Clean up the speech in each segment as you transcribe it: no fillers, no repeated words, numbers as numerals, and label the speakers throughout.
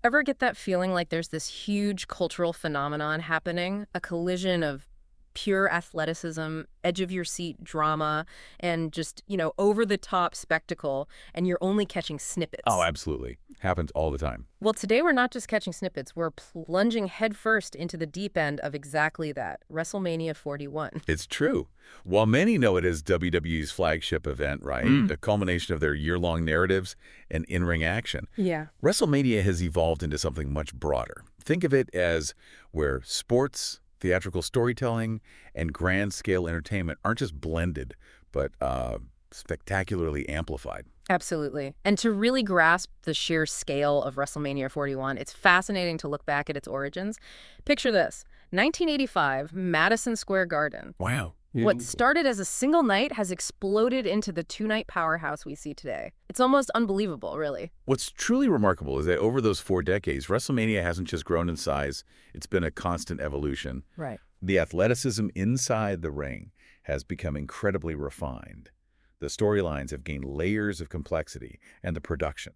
Speaker 1: Ever get that feeling like there's this huge cultural phenomenon happening, a collision of pure athleticism, edge-of-your-seat drama, and just, over-the-top spectacle, and you're only catching
Speaker 2: Oh,
Speaker 1: snippets?
Speaker 2: absolutely. Happens all the time.
Speaker 1: Well, today we're not just catching snippets, we're plunging headfirst into the deep end of exactly that, WrestleMania 41.
Speaker 2: It's true. While many know it as WWE's flagship event, right,
Speaker 1: Mm.
Speaker 2: a culmination of their year-long narratives and in-ring action,
Speaker 1: Yeah.
Speaker 2: WrestleMania has evolved into something much broader. Think of it as where sports, theatrical storytelling, and grand-scale entertainment aren't just blended, but spectacularly amplified.
Speaker 1: Absolutely. And to really grasp the sheer scale of WrestleMania 41, it's fascinating to look back at its origins. Picture this: 1985, Madison Square Garden.
Speaker 2: Wow.
Speaker 1: What started as a single night has exploded into the two-night powerhouse we see today. It's almost unbelievable, really.
Speaker 2: What's truly remarkable is that over those 4 decades, WrestleMania hasn't just grown in size, it's been a constant evolution.
Speaker 1: Right.
Speaker 2: The athleticism inside the ring has become incredibly refined. The storylines have gained layers of complexity, and the production,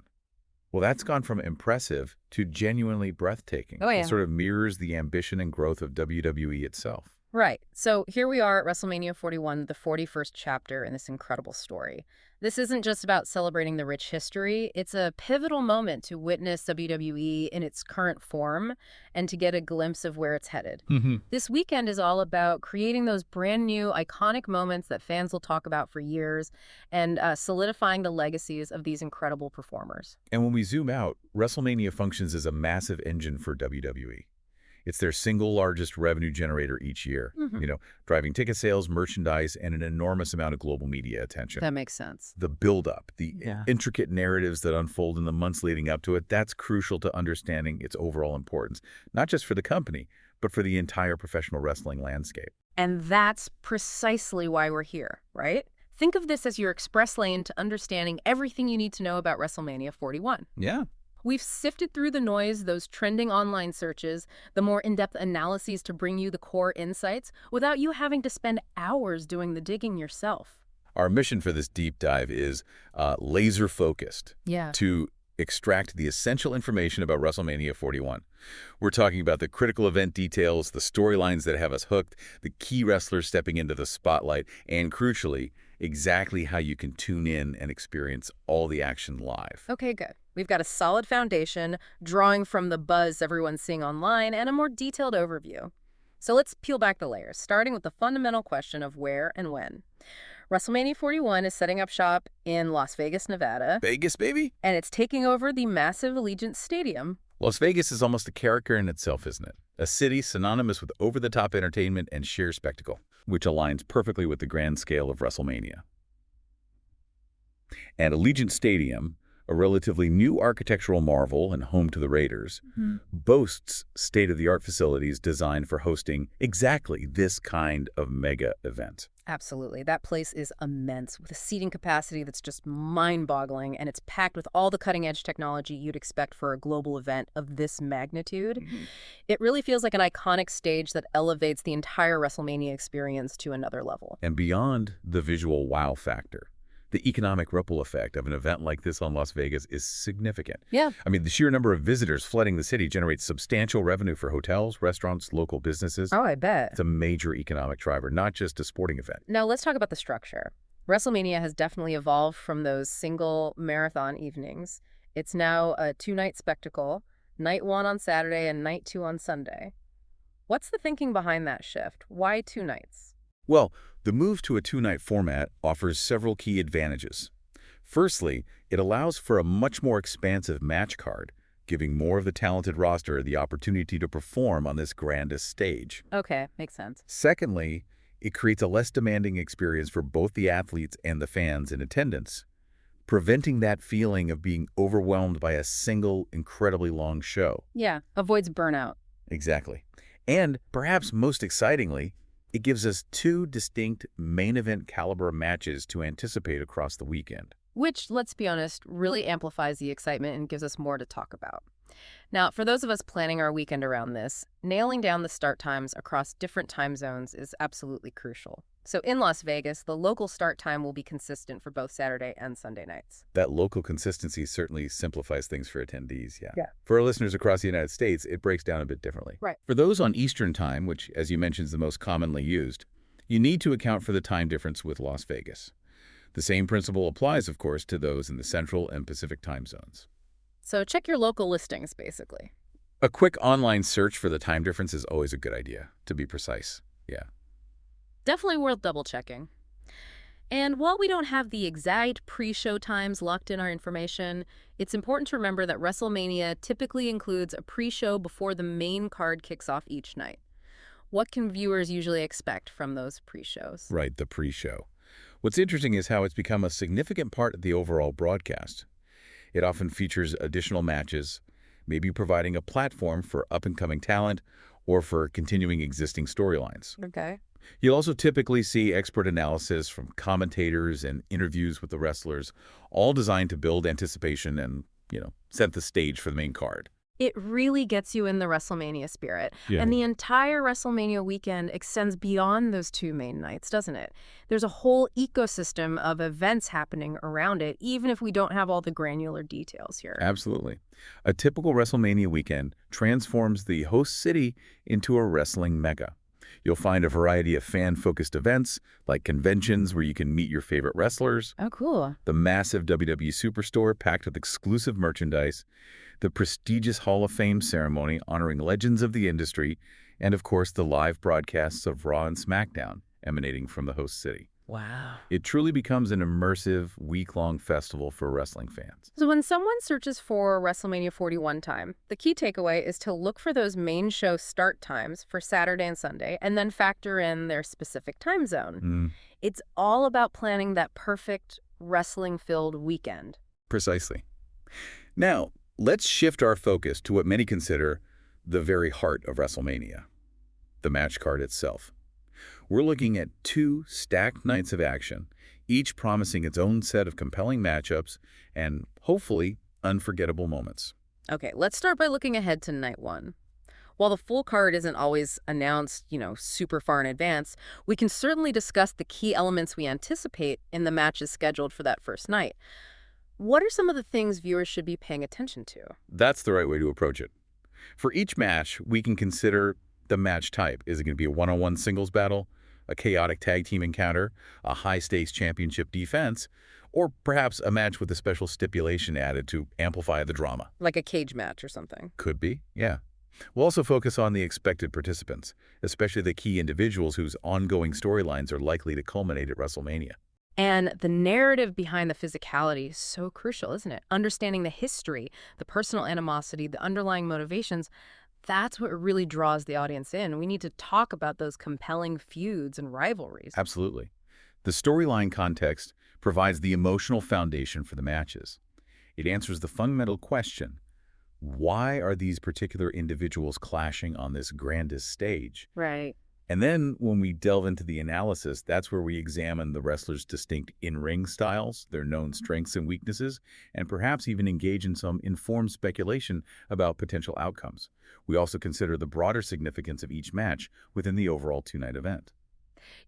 Speaker 2: well, that's gone from impressive to genuinely breathtaking.
Speaker 1: Oh, yeah.
Speaker 2: It sort of mirrors the ambition and growth of WWE itself.
Speaker 1: Right. So here we are at WrestleMania 41, the 41st chapter in this incredible story. This isn't just about celebrating the rich history. It's a pivotal moment to witness WWE in its current form and to get a glimpse of where it's headed. This weekend is all about creating those brand new iconic moments that fans will talk about for years and solidifying the legacies of these incredible performers.
Speaker 2: And when we zoom out, WrestleMania functions as a massive engine for WWE. It's their single largest revenue generator each year, driving ticket sales, merchandise, and an enormous amount of global media attention.
Speaker 1: That makes sense.
Speaker 2: The build-up, the
Speaker 1: Yeah.
Speaker 2: intricate narratives that unfold in the months leading up to it, that's crucial to understanding its overall importance, not just for the company, but for the entire professional wrestling landscape.
Speaker 1: And that's precisely why we're here, right? Think of this as your express lane to understanding everything you need to know about WrestleMania 41.
Speaker 2: Yeah.
Speaker 1: We've sifted through the noise, those trending online searches, the more in-depth analyses to bring you the core insights without you having to spend hours doing the digging yourself.
Speaker 2: Our mission for this deep dive is laser-focused
Speaker 1: Yeah.
Speaker 2: to extract the essential information about WrestleMania 41. We're talking about the critical event details, the storylines that have us hooked, the key wrestlers stepping into the spotlight, and crucially, exactly how you can tune in and experience all the action live.
Speaker 1: Okay, good. We've got a solid foundation, drawing from the buzz everyone's seeing online, and a more detailed overview. So let's peel back the layers, starting with the fundamental question of where and when. WrestleMania 41 is setting up shop in Las Vegas, Nevada,
Speaker 2: Vegas, baby?
Speaker 1: and it's taking over the massive Allegiant Stadium.
Speaker 2: Las Vegas is almost a character in itself, isn't it? A city synonymous with over-the-top entertainment and sheer spectacle, which aligns perfectly with the grand scale of WrestleMania. And Allegiant Stadium, a relatively new architectural marvel and home to the Raiders, boasts state-of-the-art facilities designed for hosting exactly this kind of mega event.
Speaker 1: Absolutely. That place is immense, with a seating capacity that's just mind-boggling, and it's packed with all the cutting-edge technology you'd expect for a global event of this magnitude. It really feels like an iconic stage that elevates the entire WrestleMania experience to another level.
Speaker 2: And beyond the visual wow factor, the economic ripple effect of an event like this on Las Vegas is significant.
Speaker 1: Yeah.
Speaker 2: I mean, the sheer number of visitors flooding the city generates substantial revenue for hotels, restaurants, local businesses.
Speaker 1: Oh, I bet.
Speaker 2: It's a major economic driver, not just a sporting event.
Speaker 1: Now, let's talk about the structure. WrestleMania has definitely evolved from those single marathon evenings. It's now a two-night spectacle, night one on Saturday and night two on Sunday. What's the thinking behind that shift? Why two nights?
Speaker 2: Well, the move to a two-night format offers several key advantages. Firstly, it allows for a much more expansive match card, giving more of the talented roster the opportunity to perform on this grandest stage.
Speaker 1: Okay, makes sense.
Speaker 2: Secondly, it creates a less demanding experience for both the athletes and the fans in attendance, preventing that feeling of being overwhelmed by a single, incredibly long show.
Speaker 1: Yeah, avoids burnout.
Speaker 2: Exactly. And perhaps most excitingly, it gives us two distinct main event caliber matches to anticipate across the weekend.
Speaker 1: Which, let's be honest, really amplifies the excitement and gives us more to talk about. Now, for those of us planning our weekend around this, nailing down the start times across different time zones is absolutely crucial. So in Las Vegas, the local start time will be consistent for both Saturday and Sunday nights.
Speaker 2: That local consistency certainly simplifies things for attendees, yeah.
Speaker 1: Yeah.
Speaker 2: For our listeners across the United States, it breaks down a bit differently.
Speaker 1: Right.
Speaker 2: For those on Eastern Time, which, as you mentioned, is the most commonly used, you need to account for the time difference with Las Vegas. The same principle applies, of course, to those in the Central and Pacific time zones.
Speaker 1: So check your local listings, basically.
Speaker 2: A quick online search for the time difference is always a good idea, to be precise. Yeah.
Speaker 1: Definitely worth double-checking. And while we don't have the exact pre-show times locked in our information, it's important to remember that WrestleMania typically includes a pre-show before the main card kicks off each night. What can viewers usually expect from those pre-shows?
Speaker 2: Right, the pre-show. What's interesting is how it's become a significant part of the overall broadcast. It often features additional matches, maybe providing a platform for up-and-coming talent or for continuing existing storylines.
Speaker 1: Okay.
Speaker 2: You'll also typically see expert analysis from commentators and interviews with the wrestlers, all designed to build anticipation and, set the stage for the main card.
Speaker 1: It really gets you in the WrestleMania spirit.
Speaker 2: Yeah.
Speaker 1: And the entire WrestleMania weekend extends beyond those two main nights, doesn't it? There's a whole ecosystem of events happening around it, even if we don't have all the granular details here.
Speaker 2: Absolutely. A typical WrestleMania weekend transforms the host city into a wrestling mecca. You'll find a variety of fan-focused events, like conventions where you can meet your favorite wrestlers,
Speaker 1: Oh, cool.
Speaker 2: the massive WWE Superstore packed with exclusive merchandise, the prestigious Hall of Fame ceremony honoring legends of the industry, and of course the live broadcasts of Raw and SmackDown emanating from the host city.
Speaker 1: Wow.
Speaker 2: It truly becomes an immersive, week-long festival for wrestling fans.
Speaker 1: So when someone searches for WrestleMania 41 time, the key takeaway is to look for those main show start times for Saturday and Sunday, and then factor in their specific time zone. It's all about planning that perfect wrestling-filled weekend.
Speaker 2: Precisely. Now, let's shift our focus to what many consider the very heart of WrestleMania, the match card itself. We're looking at 2 stacked nights of action, each promising its own set of compelling matchups and, hopefully, unforgettable moments.
Speaker 1: Okay, let's start by looking ahead to night 1. While the full card isn't always announced, super far in advance, we can certainly discuss the key elements we anticipate in the matches scheduled for that first night. What are some of the things viewers should be paying attention to?
Speaker 2: That's the right way to approach it. For each match, we can consider the match type. Is it going to be a one-on-one singles battle, a chaotic tag team encounter, a high-stakes championship defense, or perhaps a match with a special stipulation added to amplify the drama?
Speaker 1: Like a cage match or something.
Speaker 2: Could be, yeah. We'll also focus on the expected participants, especially the key individuals whose ongoing storylines are likely to culminate at WrestleMania.
Speaker 1: And the narrative behind the physicality is so crucial, isn't it? Understanding the history, the personal animosity, the underlying motivations, that's what really draws the audience in. We need to talk about those compelling feuds and rivalries.
Speaker 2: Absolutely. The storyline context provides the emotional foundation for the matches. It answers the fundamental question, why are these particular individuals clashing on this grandest stage?
Speaker 1: Right.
Speaker 2: And then when we delve into the analysis, that's where we examine the wrestlers' distinct in-ring styles, their known strengths and weaknesses, and perhaps even engage in some informed speculation about potential outcomes. We also consider the broader significance of each match within the overall 2-night event.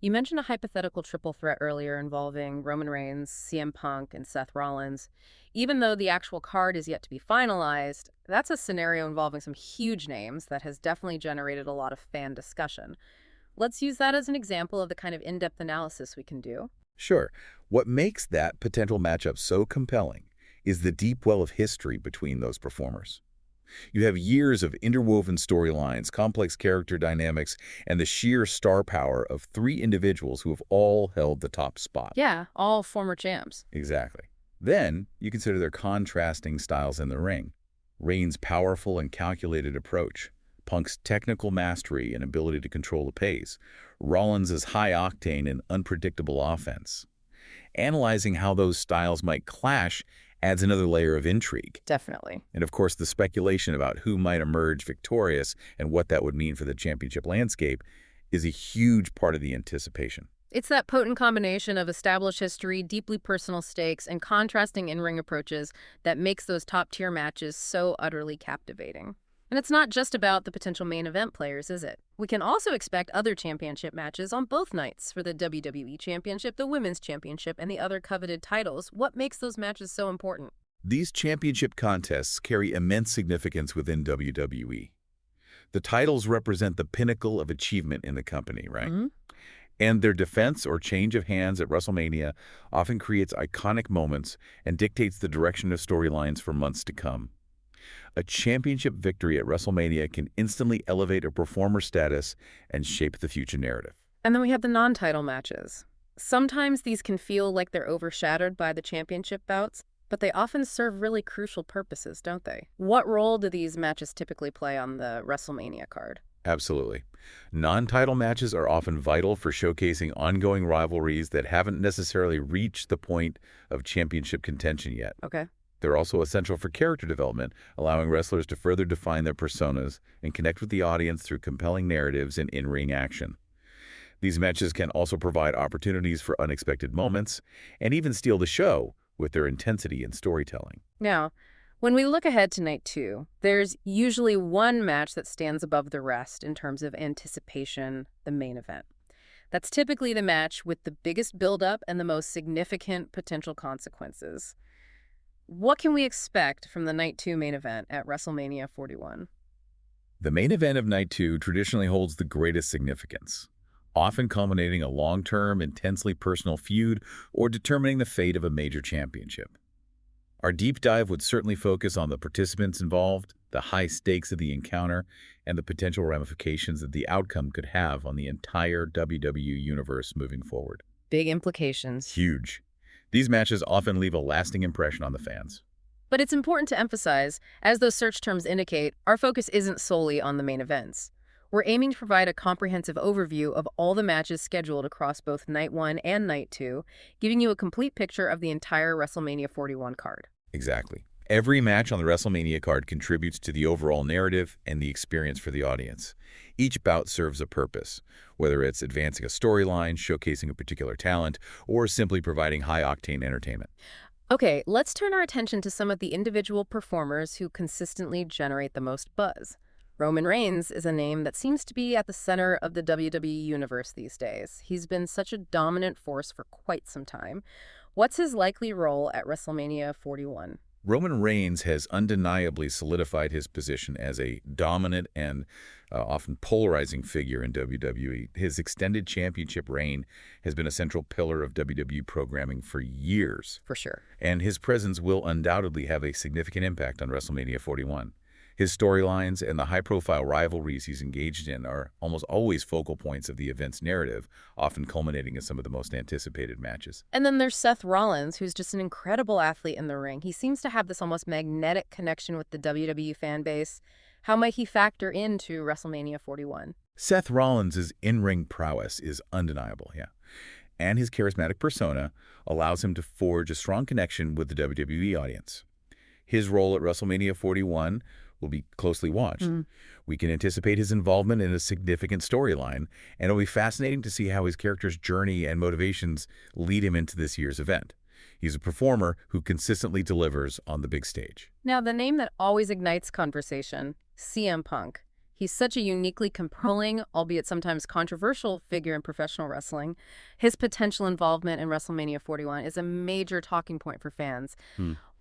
Speaker 1: You mentioned a hypothetical triple threat earlier involving Roman Reigns, CM Punk, and Seth Rollins. Even though the actual card is yet to be finalized, that's a scenario involving some huge names that has definitely generated a lot of fan discussion. Let's use that as an example of the kind of in-depth analysis we can do.
Speaker 2: Sure. What makes that potential matchup so compelling is the deep well of history between those performers. You have years of interwoven storylines, complex character dynamics, and the sheer star power of 3 individuals who have all held the top spot.
Speaker 1: Yeah, all former champs.
Speaker 2: Exactly. Then you consider their contrasting styles in the ring. Reigns' powerful and calculated approach, Punk's technical mastery and ability to control the pace, Rollins' high-octane and unpredictable offense. Analyzing how those styles might clash adds another layer of intrigue.
Speaker 1: Definitely.
Speaker 2: And of course, the speculation about who might emerge victorious and what that would mean for the championship landscape is a huge part of the anticipation.
Speaker 1: It's that potent combination of established history, deeply personal stakes, and contrasting in-ring approaches that makes those top-tier matches so utterly captivating. And it's not just about the potential main event players, is it? We can also expect other championship matches on both nights for the WWE Championship, the Women's Championship, and the other coveted titles. What makes those matches so important?
Speaker 2: These championship contests carry immense significance within WWE. The titles represent the pinnacle of achievement in the company, right?
Speaker 1: Hmm.
Speaker 2: And their defense or change of hands at WrestleMania often creates iconic moments and dictates the direction of storylines for months to come. A championship victory at WrestleMania can instantly elevate a performer's status and shape the future narrative.
Speaker 1: And then we have the non-title matches. Sometimes these can feel like they're overshadowed by the championship bouts, but they often serve really crucial purposes, don't they? What role do these matches typically play on the WrestleMania card?
Speaker 2: Absolutely. Non-title matches are often vital for showcasing ongoing rivalries that haven't necessarily reached the point of championship contention yet.
Speaker 1: Okay.
Speaker 2: They're also essential for character development, allowing wrestlers to further define their personas and connect with the audience through compelling narratives and in-ring action. These matches can also provide opportunities for unexpected moments and even steal the show with their intensity and storytelling.
Speaker 1: Now, when we look ahead to night two, there's usually one match that stands above the rest in terms of anticipation, the main event. That's typically the match with the biggest buildup and the most significant potential consequences. What can we expect from the night two main event at WrestleMania 41?
Speaker 2: The main event of Night 2 traditionally holds the greatest significance, often culminating a long-term, intensely personal feud or determining the fate of a major championship. Our deep dive would certainly focus on the participants involved, the high stakes of the encounter, and the potential ramifications that the outcome could have on the entire WWE universe moving forward.
Speaker 1: Big implications.
Speaker 2: Huge. These matches often leave a lasting impression on the fans.
Speaker 1: But it's important to emphasize, as those search terms indicate, our focus isn't solely on the main events. We're aiming to provide a comprehensive overview of all the matches scheduled across both Night 1 and Night 2, giving you a complete picture of the entire WrestleMania 41 card.
Speaker 2: Exactly. Every match on the WrestleMania card contributes to the overall narrative and the experience for the audience. Each bout serves a purpose, whether it's advancing a storyline, showcasing a particular talent, or simply providing high-octane entertainment.
Speaker 1: Okay, let's turn our attention to some of the individual performers who consistently generate the most buzz. Roman Reigns is a name that seems to be at the center of the WWE universe these days. He's been such a dominant force for quite some time. What's his likely role at WrestleMania 41?
Speaker 2: Roman Reigns has undeniably solidified his position as a dominant and often polarizing figure in WWE. His extended championship reign has been a central pillar of WWE programming for years,
Speaker 1: For sure.
Speaker 2: and his presence will undoubtedly have a significant impact on WrestleMania 41. His storylines and the high-profile rivalries he's engaged in are almost always focal points of the event's narrative, often culminating in some of the most anticipated matches.
Speaker 1: And then there's Seth Rollins, who's just an incredible athlete in the ring. He seems to have this almost magnetic connection with the WWE fan base. How might he factor into WrestleMania 41?
Speaker 2: Seth Rollins' in-ring prowess is undeniable, yeah. And his charismatic persona allows him to forge a strong connection with the WWE audience. His role at WrestleMania 41 will be closely watched. We can anticipate his involvement in a significant storyline, and it'll be fascinating to see how his character's journey and motivations lead him into this year's event. He's a performer who consistently delivers on the big stage.
Speaker 1: Now, the name that always ignites conversation, CM Punk. He's such a uniquely compelling, albeit sometimes controversial, figure in professional wrestling. His potential involvement in WrestleMania 41 is a major talking point for fans.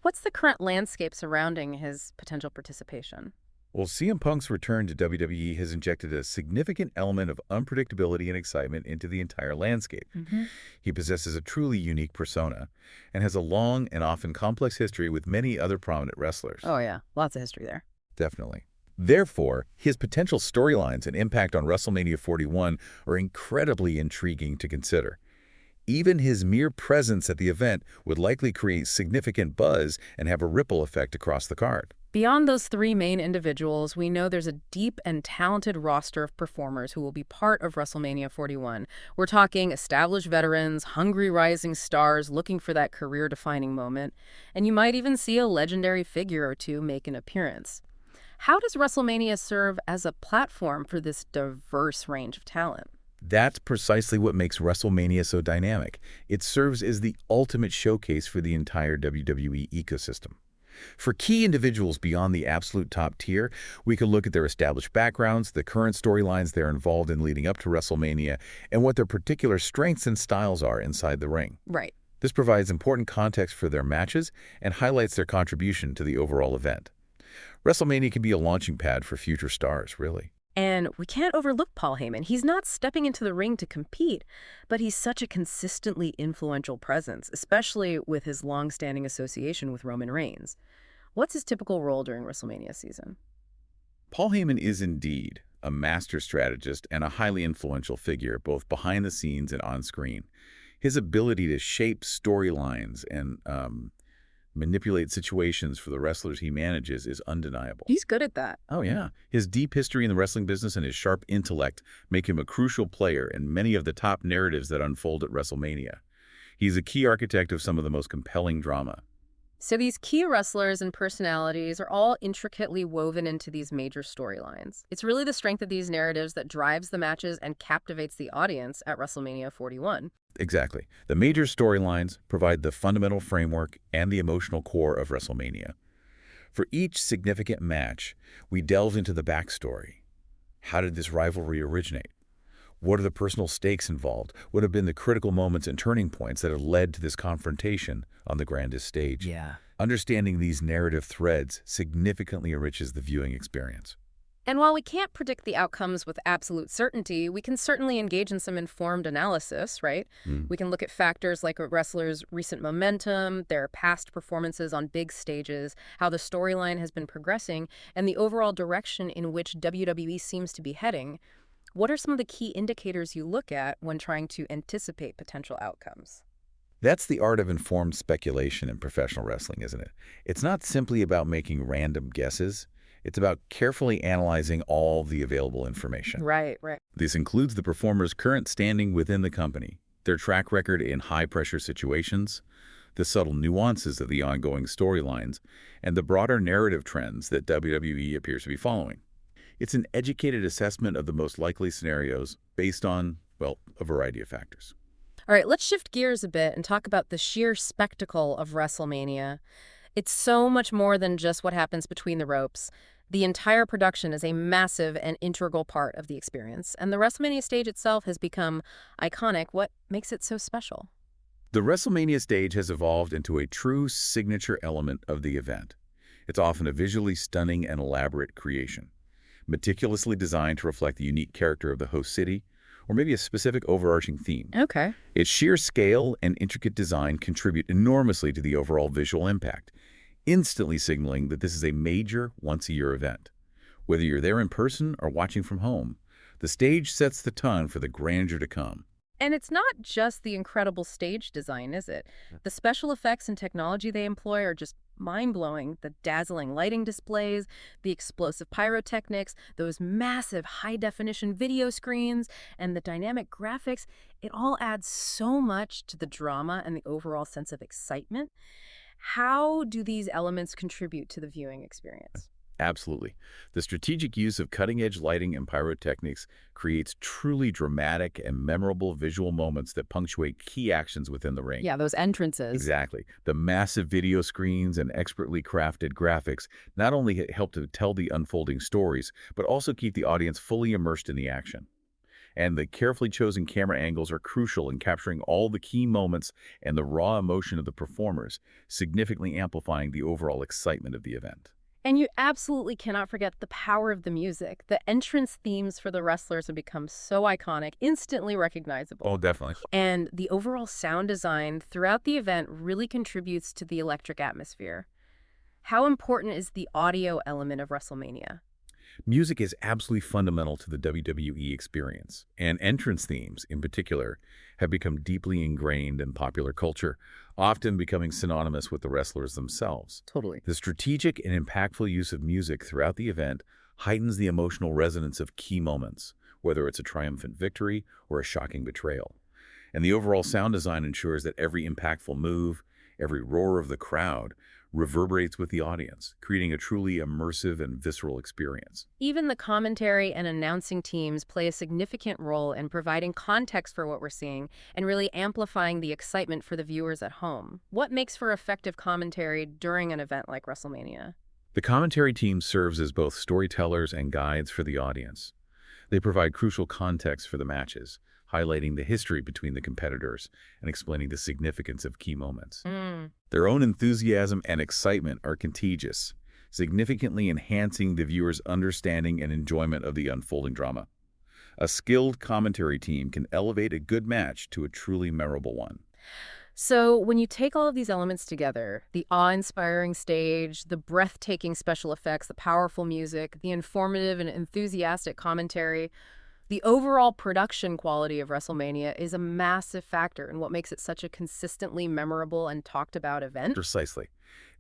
Speaker 1: What's the current landscape surrounding his potential participation?
Speaker 2: Well, CM Punk's return to WWE has injected a significant element of unpredictability and excitement into the entire landscape. He possesses a truly unique persona and has a long and often complex history with many other prominent wrestlers.
Speaker 1: Oh, yeah. Lots of history there.
Speaker 2: Definitely. Therefore, his potential storylines and impact on WrestleMania 41 are incredibly intriguing to consider. Even his mere presence at the event would likely create significant buzz and have a ripple effect across the card.
Speaker 1: Beyond those three main individuals, we know there's a deep and talented roster of performers who will be part of WrestleMania 41. We're talking established veterans, hungry rising stars looking for that career-defining moment, and you might even see a legendary figure or two make an appearance. How does WrestleMania serve as a platform for this diverse range of talent?
Speaker 2: That's precisely what makes WrestleMania so dynamic. It serves as the ultimate showcase for the entire WWE ecosystem. For key individuals beyond the absolute top tier, we can look at their established backgrounds, the current storylines they're involved in leading up to WrestleMania, and what their particular strengths and styles are inside the ring.
Speaker 1: Right.
Speaker 2: This provides important context for their matches and highlights their contribution to the overall event. WrestleMania can be a launching pad for future stars, really.
Speaker 1: And we can't overlook Paul Heyman. He's not stepping into the ring to compete, but he's such a consistently influential presence, especially with his long-standing association with Roman Reigns. What's his typical role during WrestleMania season?
Speaker 2: Paul Heyman is indeed a master strategist and a highly influential figure, both behind the scenes and on screen. His ability to shape storylines and manipulate situations for the wrestlers he manages is undeniable.
Speaker 1: He's good at that.
Speaker 2: Oh, yeah. His deep history in the wrestling business and his sharp intellect make him a crucial player in many of the top narratives that unfold at WrestleMania. He's a key architect of some of the most compelling drama.
Speaker 1: So these key wrestlers and personalities are all intricately woven into these major storylines. It's really the strength of these narratives that drives the matches and captivates the audience at WrestleMania 41.
Speaker 2: Exactly. The major storylines provide the fundamental framework and the emotional core of WrestleMania. For each significant match, we delve into the backstory. How did this rivalry originate? What are the personal stakes involved? What have been the critical moments and turning points that have led to this confrontation on the grandest stage?
Speaker 1: Yeah.
Speaker 2: Understanding these narrative threads significantly enriches the viewing experience.
Speaker 1: And while we can't predict the outcomes with absolute certainty, we can certainly engage in some informed analysis, right? We can look at factors like a wrestler's recent momentum, their past performances on big stages, how the storyline has been progressing, and the overall direction in which WWE seems to be heading. What are some of the key indicators you look at when trying to anticipate potential outcomes?
Speaker 2: That's the art of informed speculation in professional wrestling, isn't it? It's not simply about making random guesses. It's about carefully analyzing all the available information.
Speaker 1: Right, right.
Speaker 2: This includes the performer's current standing within the company, their track record in high-pressure situations, the subtle nuances of the ongoing storylines, and the broader narrative trends that WWE appears to be following. It's an educated assessment of the most likely scenarios based on, well, a variety of factors.
Speaker 1: All right, let's shift gears a bit and talk about the sheer spectacle of WrestleMania. It's so much more than just what happens between the ropes. The entire production is a massive and integral part of the experience, and the WrestleMania stage itself has become iconic. What makes it so special?
Speaker 2: The WrestleMania stage has evolved into a true signature element of the event. It's often a visually stunning and elaborate creation, meticulously designed to reflect the unique character of the host city, or maybe a specific overarching theme.
Speaker 1: Okay.
Speaker 2: Its sheer scale and intricate design contribute enormously to the overall visual impact, instantly signaling that this is a major once-a-year event. Whether you're there in person or watching from home, the stage sets the tone for the grandeur to come.
Speaker 1: And it's not just the incredible stage design, is it? The special effects and technology they employ are just mind-blowing. The dazzling lighting displays, the explosive pyrotechnics, those massive high-definition video screens, and the dynamic graphics, it all adds so much to the drama and the overall sense of excitement. How do these elements contribute to the viewing experience?
Speaker 2: Absolutely. The strategic use of cutting-edge lighting and pyrotechnics creates truly dramatic and memorable visual moments that punctuate key actions within the ring.
Speaker 1: Yeah, those entrances.
Speaker 2: Exactly. The massive video screens and expertly crafted graphics not only help to tell the unfolding stories, but also keep the audience fully immersed in the action. And the carefully chosen camera angles are crucial in capturing all the key moments and the raw emotion of the performers, significantly amplifying the overall excitement of the event.
Speaker 1: And you absolutely cannot forget the power of the music. The entrance themes for the wrestlers have become so iconic, instantly recognizable.
Speaker 2: Oh, definitely.
Speaker 1: And the overall sound design throughout the event really contributes to the electric atmosphere. How important is the audio element of WrestleMania?
Speaker 2: Music is absolutely fundamental to the WWE experience, and entrance themes, in particular, have become deeply ingrained in popular culture, often becoming synonymous with the wrestlers themselves.
Speaker 1: Totally.
Speaker 2: The strategic and impactful use of music throughout the event heightens the emotional resonance of key moments, whether it's a triumphant victory or a shocking betrayal. And the overall sound design ensures that every impactful move, every roar of the crowd, reverberates with the audience, creating a truly immersive and visceral experience.
Speaker 1: Even the commentary and announcing teams play a significant role in providing context for what we're seeing and really amplifying the excitement for the viewers at home. What makes for effective commentary during an event like WrestleMania?
Speaker 2: The commentary team serves as both storytellers and guides for the audience. They provide crucial context for the matches, highlighting the history between the competitors and explaining the significance of key moments.
Speaker 1: Mm.
Speaker 2: Their own enthusiasm and excitement are contagious, significantly enhancing the viewer's understanding and enjoyment of the unfolding drama. A skilled commentary team can elevate a good match to a truly memorable one.
Speaker 1: So, when you take all of these elements together, the awe-inspiring stage, the breathtaking special effects, the powerful music, the informative and enthusiastic commentary, the overall production quality of WrestleMania is a massive factor in what makes it such a consistently memorable and talked about event.
Speaker 2: Precisely.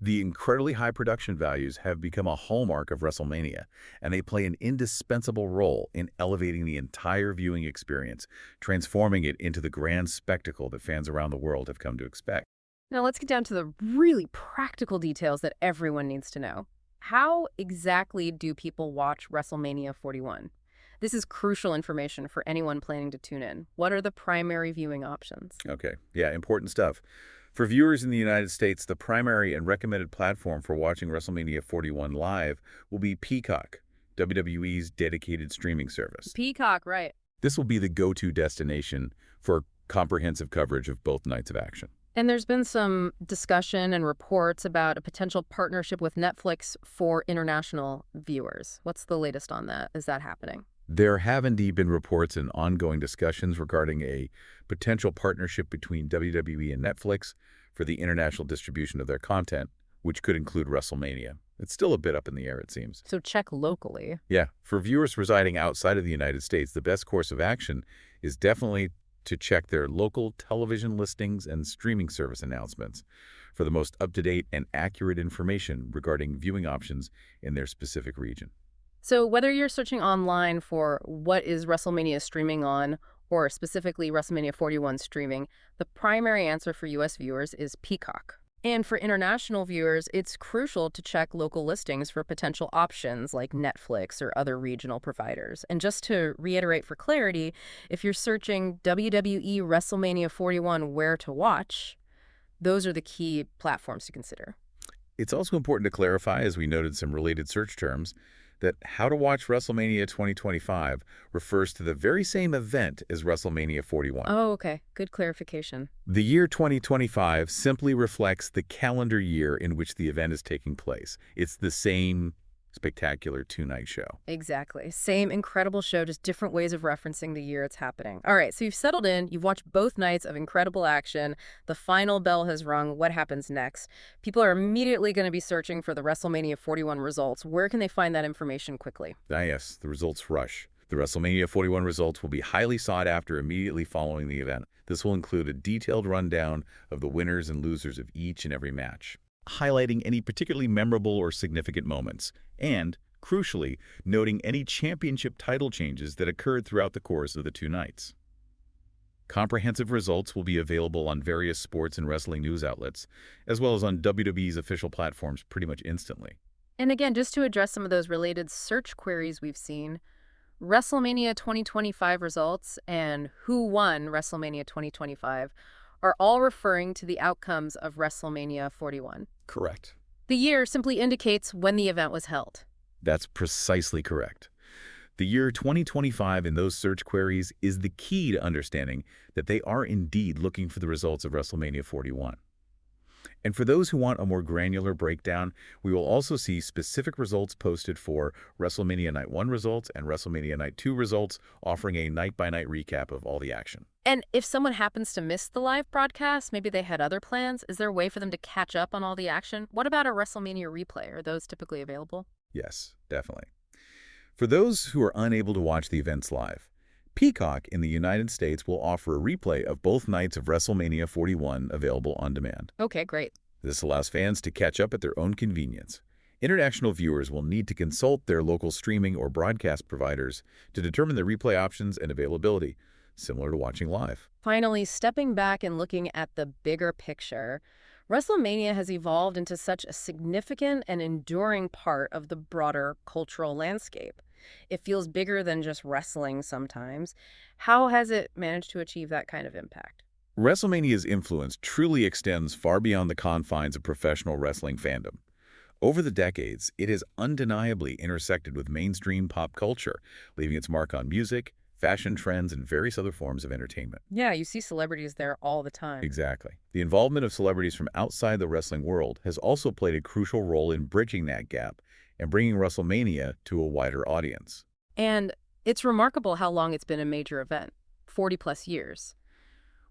Speaker 2: The incredibly high production values have become a hallmark of WrestleMania, and they play an indispensable role in elevating the entire viewing experience, transforming it into the grand spectacle that fans around the world have come to expect.
Speaker 1: Now, let's get down to the really practical details that everyone needs to know. How exactly do people watch WrestleMania 41? This is crucial information for anyone planning to tune in. What are the primary viewing options?
Speaker 2: Okay, yeah, important stuff. For viewers in the United States, the primary and recommended platform for watching WrestleMania 41 live will be Peacock, WWE's dedicated streaming service.
Speaker 1: Peacock, right.
Speaker 2: This will be the go-to destination for comprehensive coverage of both nights of action.
Speaker 1: And there's been some discussion and reports about a potential partnership with Netflix for international viewers. What's the latest on that? Is that happening?
Speaker 2: There have indeed been reports and ongoing discussions regarding a potential partnership between WWE and Netflix for the international distribution of their content, which could include WrestleMania. It's still a bit up in the air, it seems.
Speaker 1: So check locally.
Speaker 2: Yeah, for viewers residing outside of the United States, the best course of action is definitely to check their local television listings and streaming service announcements for the most up-to-date and accurate information regarding viewing options in their specific region.
Speaker 1: So whether you're searching online for what is WrestleMania streaming on, or specifically WrestleMania 41 streaming, the primary answer for U.S. viewers is Peacock. And for international viewers, it's crucial to check local listings for potential options like Netflix or other regional providers. And just to reiterate for clarity, if you're searching WWE WrestleMania 41 where to watch, those are the key platforms to consider.
Speaker 2: It's also important to clarify, as we noted some related search terms, that How to Watch WrestleMania 2025 refers to the very same event as WrestleMania 41.
Speaker 1: Oh, okay. Good clarification.
Speaker 2: The year 2025 simply reflects the calendar year in which the event is taking place. It's the same spectacular two-night show.
Speaker 1: Exactly. Same incredible show, just different ways of referencing the year it's happening. All right, so you've settled in, you've watched both nights of incredible action, the final bell has rung, what happens next? People are immediately going to be searching for the WrestleMania 41 results. Where can they find that information quickly?
Speaker 2: Ah, yes, the results rush. The WrestleMania 41 results will be highly sought after immediately following the event. This will include a detailed rundown of the winners and losers of each and every match, highlighting any particularly memorable or significant moments, and, crucially, noting any championship title changes that occurred throughout the course of the two nights. Comprehensive results will be available on various sports and wrestling news outlets, as well as on WWE's official platforms pretty much instantly.
Speaker 1: And again, just to address some of those related search queries we've seen, WrestleMania 2025 results and who won WrestleMania 2025 are all referring to the outcomes of WrestleMania 41.
Speaker 2: Correct.
Speaker 1: The year simply indicates when the event was held.
Speaker 2: That's precisely correct. The year 2025 in those search queries is the key to understanding that they are indeed looking for the results of WrestleMania 41. And for those who want a more granular breakdown, we will also see specific results posted for WrestleMania Night 1 results and WrestleMania Night 2 results, offering a night-by-night recap of all the action.
Speaker 1: And if someone happens to miss the live broadcast, maybe they had other plans, is there a way for them to catch up on all the action? What about a WrestleMania replay? Are those typically available?
Speaker 2: Yes, definitely. For those who are unable to watch the events live, Peacock in the United States will offer a replay of both nights of WrestleMania 41 available on demand.
Speaker 1: Okay, great.
Speaker 2: This allows fans to catch up at their own convenience. International viewers will need to consult their local streaming or broadcast providers to determine the replay options and availability, similar to watching live.
Speaker 1: Finally, stepping back and looking at the bigger picture, WrestleMania has evolved into such a significant and enduring part of the broader cultural landscape. It feels bigger than just wrestling sometimes. How has it managed to achieve that kind of impact?
Speaker 2: WrestleMania's influence truly extends far beyond the confines of professional wrestling fandom. Over the decades, it has undeniably intersected with mainstream pop culture, leaving its mark on music, fashion trends, and various other forms of entertainment.
Speaker 1: Yeah, you see celebrities there all the time.
Speaker 2: Exactly. The involvement of celebrities from outside the wrestling world has also played a crucial role in bridging that gap and bringing WrestleMania to a wider audience.
Speaker 1: And it's remarkable how long it's been a major event, 40 plus years.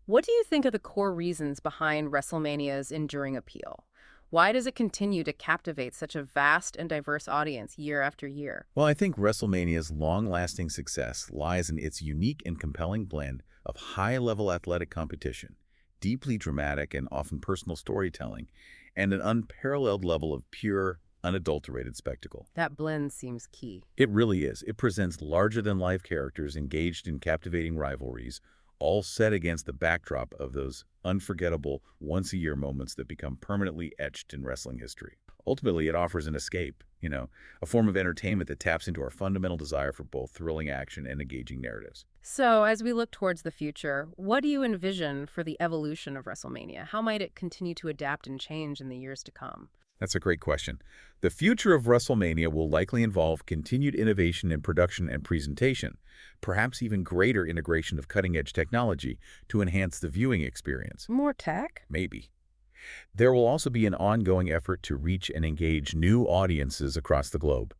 Speaker 1: What do you think are the core reasons behind WrestleMania's enduring appeal? Why does it continue to captivate such a vast and diverse audience year after year?
Speaker 2: Well, I think WrestleMania's long-lasting success lies in its unique and compelling blend of high-level athletic competition, deeply dramatic and often personal storytelling, and an unparalleled level of pure, unadulterated spectacle.
Speaker 1: That blend seems key.
Speaker 2: It really is. It presents larger-than-life characters engaged in captivating rivalries, all set against the backdrop of those unforgettable, once-a-year moments that become permanently etched in wrestling history. Ultimately, it offers an escape, a form of entertainment that taps into our fundamental desire for both thrilling action and engaging narratives.
Speaker 1: So, as we look towards the future, what do you envision for the evolution of WrestleMania? How might it continue to adapt and change in the years to come?
Speaker 2: That's a great question. The future of WrestleMania will likely involve continued innovation in production and presentation, perhaps even greater integration of cutting-edge technology to enhance the viewing experience.
Speaker 1: More tech?
Speaker 2: Maybe. There will also be an ongoing effort to reach and engage new audiences across the globe.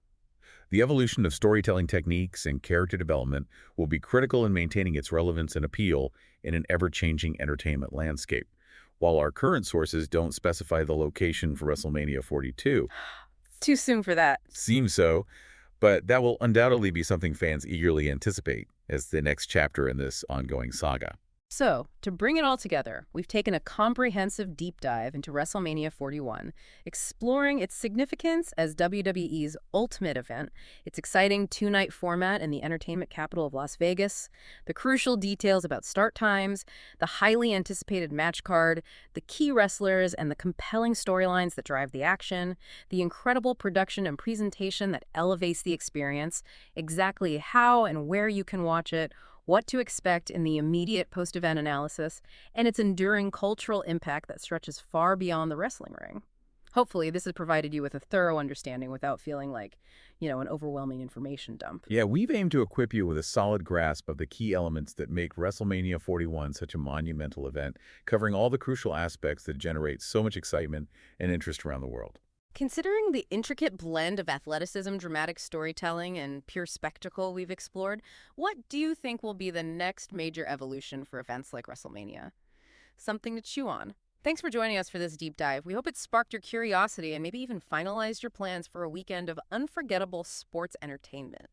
Speaker 2: The evolution of storytelling techniques and character development will be critical in maintaining its relevance and appeal in an ever-changing entertainment landscape. While our current sources don't specify the location for WrestleMania 42,
Speaker 1: Too soon for that.
Speaker 2: seems so, but that will undoubtedly be something fans eagerly anticipate as the next chapter in this ongoing saga.
Speaker 1: So, to bring it all together, we've taken a comprehensive deep dive into WrestleMania 41, exploring its significance as WWE's ultimate event, its exciting two-night format in the entertainment capital of Las Vegas, the crucial details about start times, the highly anticipated match card, the key wrestlers, and the compelling storylines that drive the action, the incredible production and presentation that elevates the experience, exactly how and where you can watch it, what to expect in the immediate post-event analysis, and its enduring cultural impact that stretches far beyond the wrestling ring. Hopefully, this has provided you with a thorough understanding without feeling like, an overwhelming information dump.
Speaker 2: Yeah, we've aimed to equip you with a solid grasp of the key elements that make WrestleMania 41 such a monumental event, covering all the crucial aspects that generate so much excitement and interest around the world.
Speaker 1: Considering the intricate blend of athleticism, dramatic storytelling, and pure spectacle we've explored, what do you think will be the next major evolution for events like WrestleMania? Something to chew on. Thanks for joining us for this deep dive. We hope it sparked your curiosity and maybe even finalized your plans for a weekend of unforgettable sports entertainment.